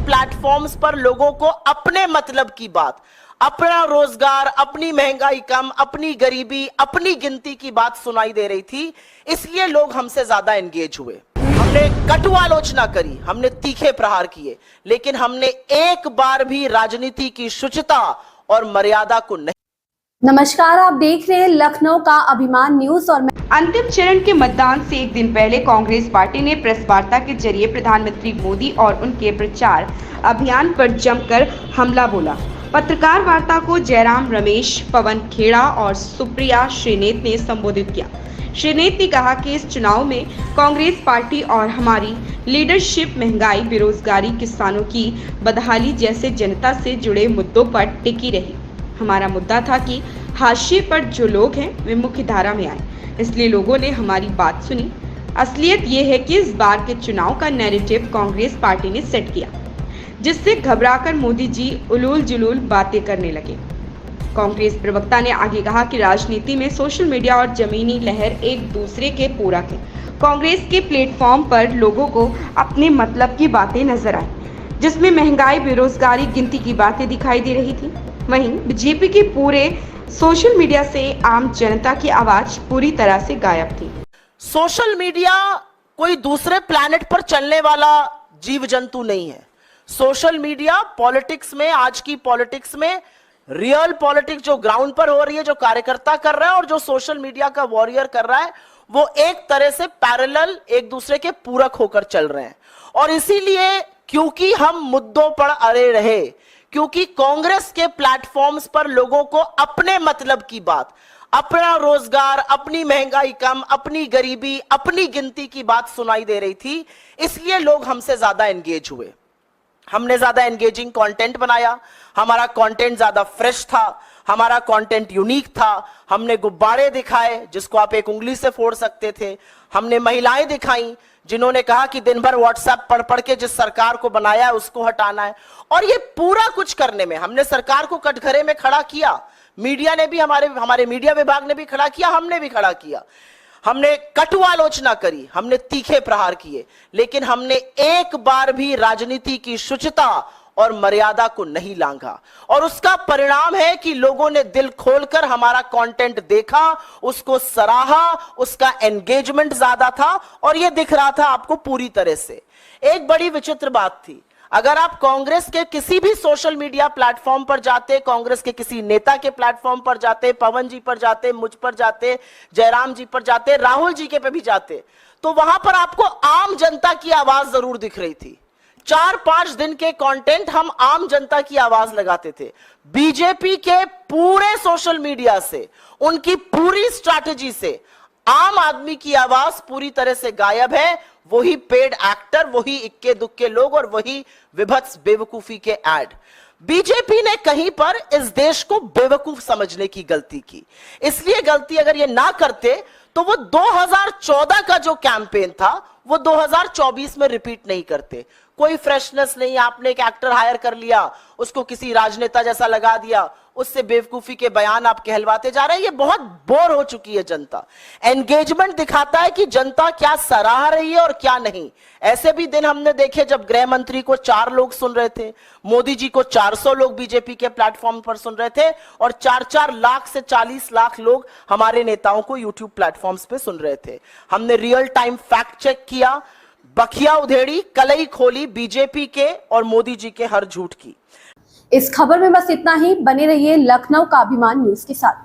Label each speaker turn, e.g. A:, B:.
A: Platforms पर लोगों को अपने मतलब की बात, अपना रोजगार, अपनी महंगाई कम, अपनी गरीबी, अपनी गिनती की बात सुनाई दे रही थी, इसलिए लोग हमसे ज्यादा एंगेज हुए। हमने कटु आलोचना करी, हमने तीखे प्रहार किए, लेकिन हमने एक बार भी राजनीति की शुचिता और मर्यादा को नहीं।
B: नमस्कार, आप देख रहे हैं लखनऊ का अभिमान न्यूज और
C: अंतिम चरण के मतदान से एक दिन पहले कांग्रेस पार्टी ने प्रेस वार्ता के जरिए प्रधानमंत्री मोदी और उनके प्रचार अभियान पर जमकर हमला बोला। पत्रकार वार्ता को जयराम रमेश, पवन खेड़ा और सुप्रिया श्रीनेत ने संबोधित किया। श्रीनेत ने कहा कि इस चुनाव में कांग्रेस पार्टी और हमारी लीडरशिप महंगाई, बेरोजगारी, किसानों की बदहाली जैसे जनता से जुड़े मुद्दों पर टिकी रही। हमारा मुद्दा था कि हाशिए पर जो लोग हैं वे मुख्य धारा में आए, इसलिए लोगों ने हमारी बात सुनी। असलियत ये है कि इस बार के चुनाव का नैरेटिव कांग्रेस पार्टी ने सेट किया, जिससे घबराकर मोदी जी उलूल जुलूल बातें करने लगे। कांग्रेस प्रवक्ता ने आगे कहा कि राजनीति में सोशल मीडिया और जमीनी लहर एक दूसरे के पूरक हैं। कांग्रेस के प्लेटफॉर्म पर लोगों को अपने मतलब की बातें नजर आई, जिसमें महंगाई, बेरोजगारी, गिनती की बातें दिखाई दे रही थी। वहीं बीजेपी के पूरे सोशल मीडिया से आम जनता की आवाज पूरी तरह से गायब थी।
A: सोशल मीडिया कोई दूसरे प्लैनेट पर चलने वाला जीव जंतु नहीं है। सोशल मीडिया पॉलिटिक्स में, आज की पॉलिटिक्स में रियल पॉलिटिक्स जो ग्राउंड पर हो रही है, जो कार्यकर्ता कर रहा है और जो सोशल मीडिया का वॉरियर कर रहा है, वो एक तरह से पैरेलल, एक दूसरे के पूरक होकर चल रहे हैं। और इसीलिए क्योंकि हम मुद्दों पर अड़े रहे, क्योंकि कांग्रेस के प्लेटफॉर्म्स पर लोगों को अपने मतलब की बात, अपना रोजगार, अपनी महंगाई कम, अपनी गरीबी, अपनी गिनती की बात सुनाई दे रही थी, इसलिए लोग हमसे ज्यादा एंगेज हुए। हमने ज्यादा एंगेजिंग कंटेंट बनाया, हमारा कंटेंट ज्यादा फ्रेश था, हमारा कंटेंट यूनिक था। हमने गुब्बारे दिखाए जिसको आप एक उंगली से फोड़ सकते थे। हमने महिलाएं दिखाई जिन्होंने कहा कि दिन भर व्हाट्सएप पढ़ पढ़ के जिस सरकार को बनाया है उसको हटाना है। और ये पूरा कुछ करने में हमने सरकार को कटघरे में खड़ा किया। मीडिया ने भी, हमारे मीडिया विभाग ने भी खड़ा किया, हमने भी खड़ा किया। हमने कटु आलोचना करी, हमने तीखे प्रहार किए, लेकिन हमने एक बार भी राजनीति की शुचिता और मर्यादा को नहीं लांघा। और उसका परिणाम है कि लोगों ने दिल खोलकर हमारा कंटेंट देखा, उसको सराहा, उसका एंगेजमेंट ज्यादा था और यह दिख रहा था आपको पूरी तरह से। एक बड़ी विचित्र बात थी, अगर आप कांग्रेस के किसी भी सोशल मीडिया प्लेटफॉर्म पर जाते, कांग्रेस के किसी नेता के प्लेटफॉर्म पर जाते, पवन जी पर जाते, मुझ पर जाते, जयराम जी पर जाते, राहुल जी के पे भी जाते, तो वहां पर आपको आम जनता की आवाज जरूर दिख रही थी। 4-5 दिन के कंटेंट हम आम जनता की आवाज लगाते थे। बीजेपी के पूरे सोशल मीडिया से, उनकी पूरी स्ट्रैटेजी से आम आदमी की आवाज पूरी तरह से गायब है। वही पेड एक्टर, वही इक्के दुक्के लोग और वही विभत्स बेवकूफी के ऐड। बीजेपी ने कहीं पर इस देश को बेवकूफ समझने की गलती की। इसलिए गलती अगर ये ना करते तो वो 2014 का जो कैंपेन था वो 2024 में रिपीट नहीं करते। कोई फ्रेशनेस नहीं, आपने एक एक्टर हायर कर लिया, उसको किसी राजनेता जैसा लगा दिया, उससे बेवकूफी के बयान आप कहलवाते जा रहे हैं। ये बहुत बोर हो चुकी है जनता। एंगेजमेंट दिखाता है कि जनता क्या सराह रही है और क्या नहीं। ऐसे भी दिन हमने देखे जब गृह मंत्री को 4 लोग सुन रहे थे, मोदी जी को 400 लोग बीजेपी के प्लेटफॉर्म पर सुन रहे थे और 4-4 लाख से 40 लाख लोग हमारे नेताओं को यूट्यूब प्लेटफॉर्म्स पे सुन रहे थे। हमने रियल टाइम फैक्ट चेक किया, बखिया उधेड़ी, कलई खोली बीजेपी के और मोदी जी के हर झूठ की।
B: इस खबर में बस इतना ही। बने रहिए लखनऊ का अभिमान न्यूज के साथ।